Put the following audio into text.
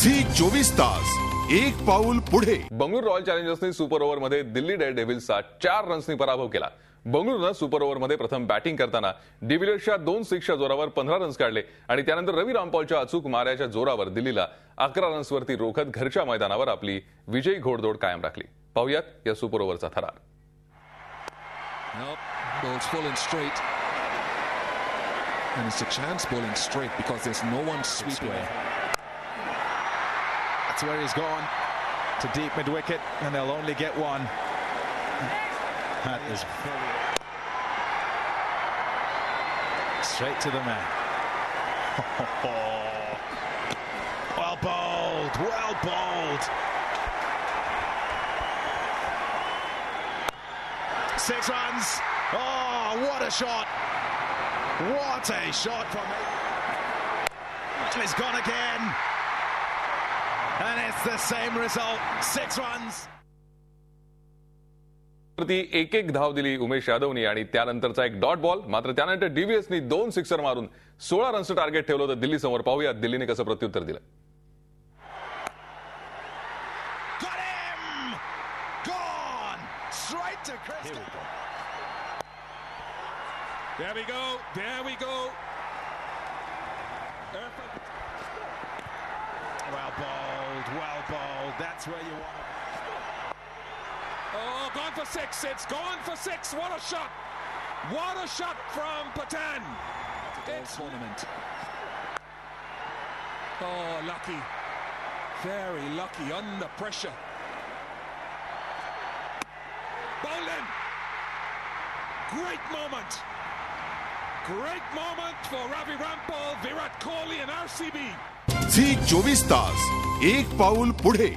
झी 24 तास एक पाऊल पुढे। बंगळुरू रॉयल चॅलेंजर्सने सुपर ओव्हरमध्ये दिल्ली डेअरडेव्हिल्सचा 4 रन्सनी पराभव केला। बंगळुरूने सुपर ओव्हरमध्ये प्रथम बॅटिंग करताना डिव्हिलियर्सच्या 2 सिक्सच्या जोरावर 15 रन्स काढले आणि त्यानंतर रवी रामपॉलच्या अचूक माऱ्याच्या जोरावर दिल्लीला 11 रन्सवरती रोखत घरच्या मैदानावर आपली विजयी घोडदौड कायम राखली। पाहूयात या सुपर ओव्हरचा थरार। Ball's falling straight, and it's a chance bowling straight because there's no one sweeping. That's where he's gone, to deep mid wicket, and they'll only get one. That is straight to the man. Well bowled, well bowled. 6 runs. Oh, what a shot! What a shot from him! He's gone again, and it's the same result. 6 runs. ती एक धाव दिली उमेश यादवनी आणि त्यानंतरचा एक dot ball. मात्र त्यानंतर डीव्हीएसनी 2 sixer मारून 16 रन्सचं target ठेवलं होतं दिल्ली समोर। पाहूया दिल्लीने कसं प्रत्युत्तर दिलं। Got him! Gone! Straight to Crystal. There we go. There we go. Well bowled. Well bowled. That's where you want it. Oh, gone for 6. It's gone for 6. What a shot! What a shot from Patan. It's tournament. Oh, lucky. Very lucky under pressure. Bowling. Great moment. Great moment for Ravi Rampal, Virat Kohli and RCB. झी 24 तास एक पाऊल पुढे।